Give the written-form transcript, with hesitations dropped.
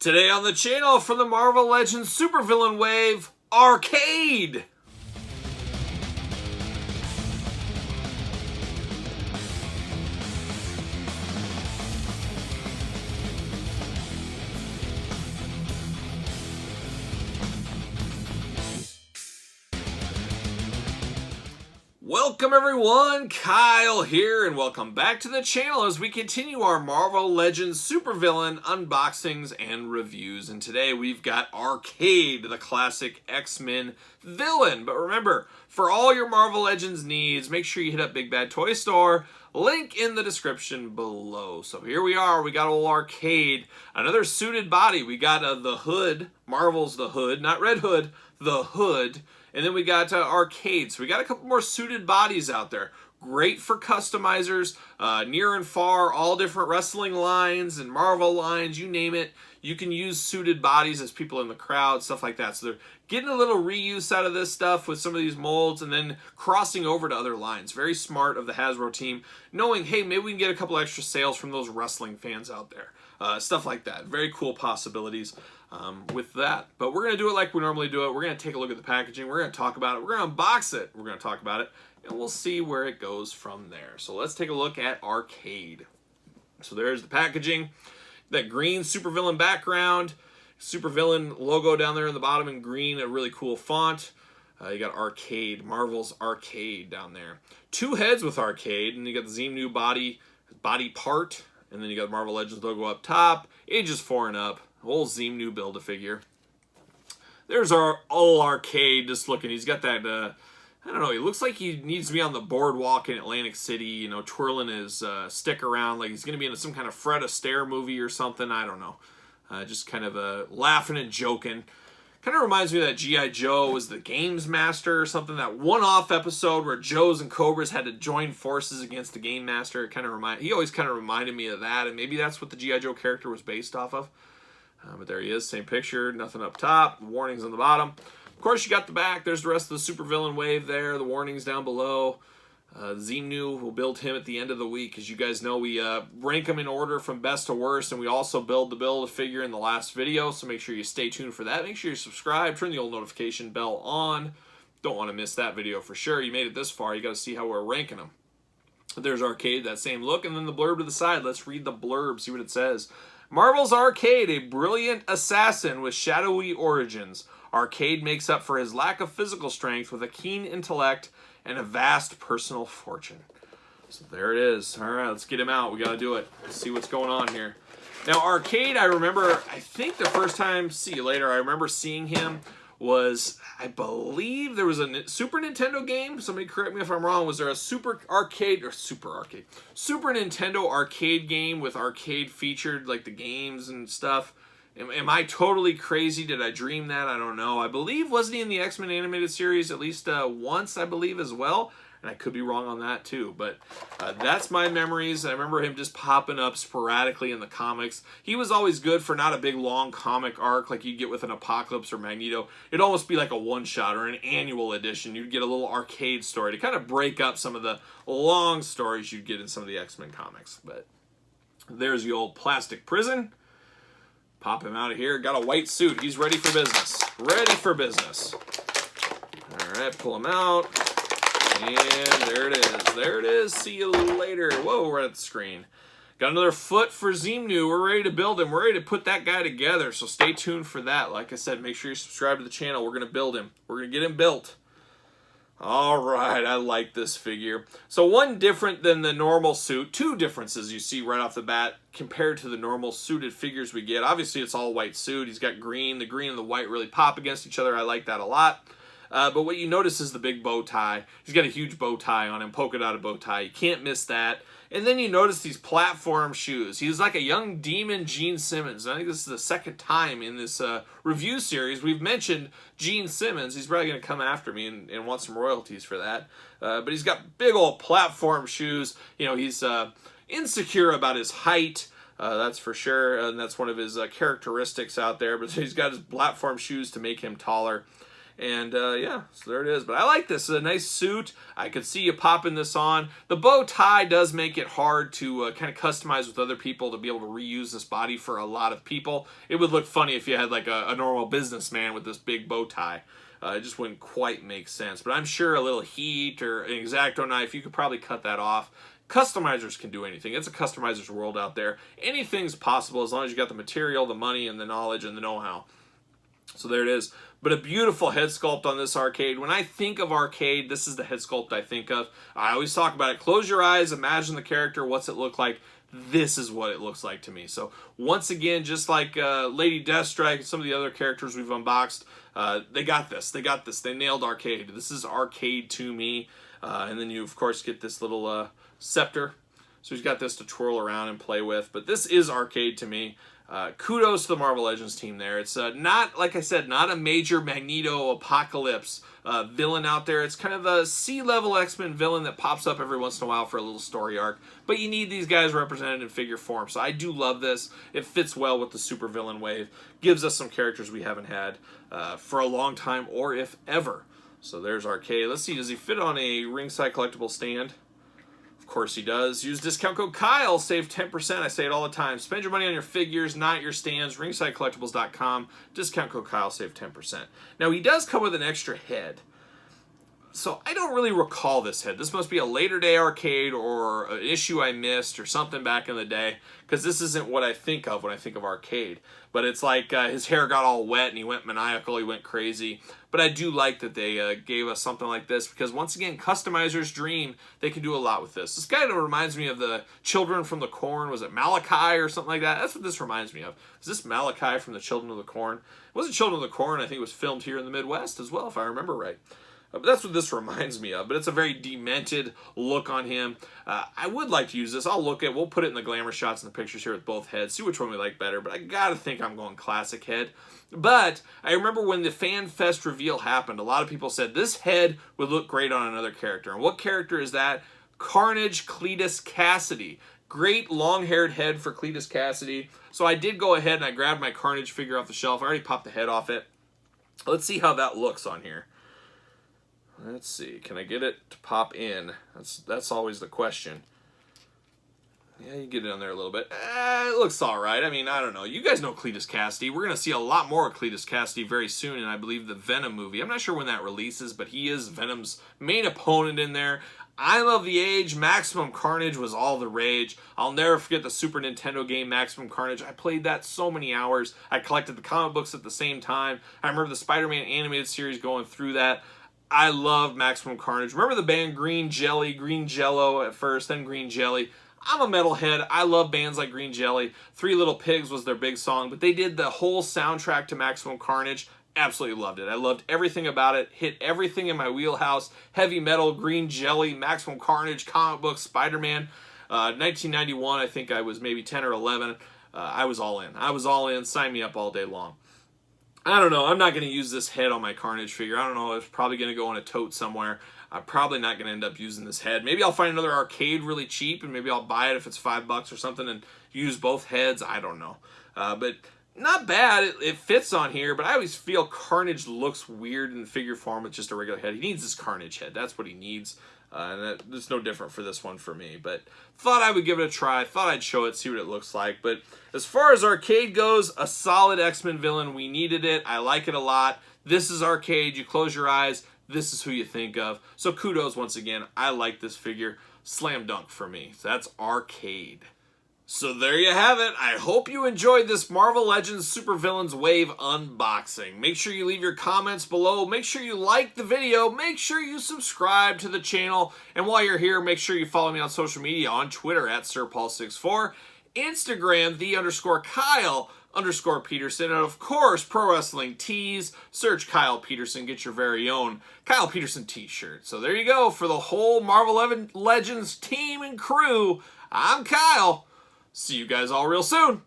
Today on the channel, from the Marvel Legends supervillain wave, Arcade! Welcome everyone, Kyle here, and welcome back to the channel as we continue our Marvel Legends supervillain unboxings and reviews. And today we've got Arcade, the classic X-Men villain. But remember, for all your Marvel Legends needs, make sure you hit up Big Bad Toy Store. Link in the description below. So here we are, we got old Arcade, another suited body. We got the Hood, Marvel's the Hood, not Red Hood, the Hood. And then we got Arcade. So we got a couple more suited bodies out there. Great for customizers, near and far, all different wrestling lines and Marvel lines, you name it. You can use suited bodies as people in the crowd, stuff like that. So they're getting a little reuse out of this stuff with some of these molds and then crossing over to other lines. Very smart of the Hasbro team, knowing, hey, maybe we can get a couple extra sales from those wrestling fans out there. Stuff like that. Very cool possibilities with that. But we're going to do it like we normally do it. We're going to take a look at the packaging. We're going to talk about it. We're going to unbox it. We're going to talk about it. And we'll see where it goes from there. So let's take a look at Arcade. So there's the packaging. That green supervillain background. Supervillain logo down there in the bottom in green. A really cool font. You got Arcade. Marvel's Arcade down there. Two heads with Arcade. And you got the Xemnu body part. And then you got the Marvel Legends logo up top. Ages 4 and up. Whole Xemnu Build-A-Figure. There's our old Arcade just looking. He's got that, I don't know, he looks like he needs to be on the boardwalk in Atlantic City, you know, twirling his stick around like he's going to be in some kind of Fred Astaire movie or something. I don't know. Just kind of laughing and joking. Kind of reminds me of that G.I. Joe was the Games Master or something, that one-off episode where Joes and Cobras had to join forces against the Game Master. He always kind of reminded me of that, and maybe that's what the G.I. Joe character was based off of. But there he is, same picture, nothing up top, warnings on the bottom. Of course, you got the back. There's the rest of the supervillain wave there, the warnings down below. Xemnu will build him at the end of the week. As you guys know, we rank them in order from best to worst, and we also Build-A-Figure in the last video, so make sure you stay tuned for that. Make sure you subscribe, turn the old notification bell on. Don't want to miss that video for sure. You made it this far, you got to see how we're ranking them. There's Arcade, that same look, and then the blurb to the side. Let's read the blurb, see what it says. Marvel's Arcade, a brilliant assassin with shadowy origins. Arcade makes up for his lack of physical strength with a keen intellect and a vast personal fortune. So there it is. All right, let's get him out. We got to do it. Let's see what's going on here. Now, Arcade, I remember, I think the first time, see you later, I remember seeing him was, I believe there was a Super Nintendo game. Somebody correct me if I'm wrong. Was there a Super Nintendo arcade game with Arcade featured, like the games and stuff? Am I totally crazy? Did I dream that? I don't know. I believe, wasn't he in the X-Men animated series at least once, I believe, as well? And I could be wrong on that too, but that's my memories. I remember him just popping up sporadically in the comics. He was always good for not a big long comic arc like you'd get with an Apocalypse or Magneto. It'd almost be like a one-shot or an annual edition. You'd get a little Arcade story to kind of break up some of the long stories you'd get in some of the X-Men comics. But there's the old plastic prison. Pop him out of here. Got a white suit. He's ready for business. Ready for business. All right, pull him out. And there it is. There it is. See you later. Whoa, we're at the screen. Got another foot for Xemnu. We're ready to build him. We're ready to put that guy together. So stay tuned for that. Like I said, make sure you subscribe to the channel. We're going to build him. We're going to get him built. All right, I like this figure. So one different than the normal suit. Two differences you see right off the bat compared to the normal suited figures we get. Obviously, it's all white suit. He's got green. The green and the white really pop against each other. I like that a lot. But what you notice is the big bow tie. He's got a huge bow tie on him, polka dotted bow tie. You can't miss that. And then you notice these platform shoes. He's like a young demon Gene Simmons. I think this is the second time in this review series we've mentioned Gene Simmons. He's probably going to come after me and want some royalties for that. But he's got big old platform shoes. You know, he's insecure about his height. That's for sure. And that's one of his characteristics out there. But he's got his platform shoes to make him taller. And yeah, so there it is. But I like this. It's a nice suit. I could see you popping this on. The bow tie does make it hard to kind of customize with other people to be able to reuse this body for a lot of people. It would look funny if you had like a normal businessman with this big bow tie. It just wouldn't quite make sense. But I'm sure a little heat or an X-Acto knife, you could probably cut that off. Customizers can do anything. It's a customizer's world out there. Anything's possible as long as you got the material, the money, and the knowledge, and the know-how. So there it is. But a beautiful head sculpt on this arcade. When I think of arcade, this is the head sculpt I think of. I always talk about it. Close your eyes, imagine the character, what's it look like? This is what it looks like to me. So once again, just like Lady Deathstrike and some of the other characters we've unboxed, they got this. They got this. They nailed arcade. This is arcade to me. And then you, of course, get this little scepter. So he's got this to twirl around and play with. But this is arcade to me. Kudos to the Marvel Legends team there. It's not, like I said, not a major Magneto Apocalypse villain out there. It's kind of a C-level X-Men villain that pops up every once in a while for a little story arc. But you need these guys represented in figure form. So I do love this. It fits well with the super villain wave. Gives us some characters we haven't had for a long time or if ever. So there's Arcade. Let's see, does he fit on a ringside collectible stand? Of course he does. Use discount code Kyle, save 10%. I say it all the time. Spend your money on your figures, not your stands. RingsideCollectibles.com. Discount code Kyle, save 10%. Now he does come with an extra head. So I don't really recall this head. This must be a later day arcade or an issue I missed or something back in the day, because this isn't what I think of when I think of arcade. But it's like his hair got all wet and he went maniacal, he went crazy. But I do like that they gave us something like this, because once again, customizer's dream, they can do a lot with this. This kind of reminds me of the Children from the Corn. Was it Malachi or something like that? That's what this reminds me of. Is this Malachi from the Children of the Corn? It wasn't Children of the Corn. I think it was filmed here in the Midwest as well, if I remember right. But that's what this reminds me of. But it's a very demented look on him. I would like to use this. We'll put it in the glamour shots and the pictures here with both heads. See which one we like better. But I gotta think I'm going classic head. But I remember when the Fan Fest reveal happened, a lot of people said this head would look great on another character. And what character is that? Carnage Cletus Cassidy. Great long-haired head for Cletus Cassidy. So I did go ahead and I grabbed my Carnage figure off the shelf. I already popped the head off it. Let's see how that looks on here. Let's see, can I get it to pop in? That's always the question. Yeah, you get it on there a little bit. It looks all right. I mean, I don't know. You guys know Cletus Cassidy. We're going to see a lot more of Cletus Cassidy very soon in, I believe, the Venom movie. I'm not sure when that releases, but he is Venom's main opponent in there. I love the age. Maximum Carnage was all the rage. I'll never forget the Super Nintendo game Maximum Carnage. I played that so many hours. I collected the comic books at the same time. I remember the Spider-Man animated series going through that. I love Maximum Carnage. Remember the band Green Jelly, Green Jello at first, then Green Jelly. I'm a metalhead. I love bands like Green Jelly. Three Little Pigs was their big song, but they did the whole soundtrack to Maximum Carnage. Absolutely loved it. I loved everything about it. Hit everything in my wheelhouse. Heavy metal, Green Jelly, Maximum Carnage, comic books, Spider-Man. 1991, I think I was maybe 10 or 11. I was all in. I was all in. Sign me up all day long. I don't know. I'm not going to use this head on my Carnage figure. I don't know. It's probably going to go in a tote somewhere. I'm probably not going to end up using this head. Maybe I'll find another arcade really cheap, and maybe I'll buy it if it's $5 or something and use both heads. I don't know. But not bad. It fits on here, but I always feel Carnage looks weird in figure form with just a regular head. He needs this Carnage head. That's what he needs. And it's no different for this one for me. But thought I would give it a try. Thought I'd show it, see what it looks like. But as far as arcade goes, a solid X-Men villain. We needed it. I like it a lot. This is arcade. You close your eyes. This is who you think of. So kudos once again. I like this figure. Slam dunk for me. So that's arcade. So there you have it. I hope you enjoyed this Marvel Legends Supervillains Wave unboxing. Make sure you leave your comments below. Make sure you like the video. Make sure you subscribe to the channel. And while you're here, make sure you follow me on social media on Twitter at SirPaul64, Instagram, _Kyle_Peterson, and of course, Pro Wrestling Tees. Search Kyle Peterson. Get your very own Kyle Peterson t-shirt. So there you go. For the whole Marvel Legends team and crew, I'm Kyle. See you guys all real soon.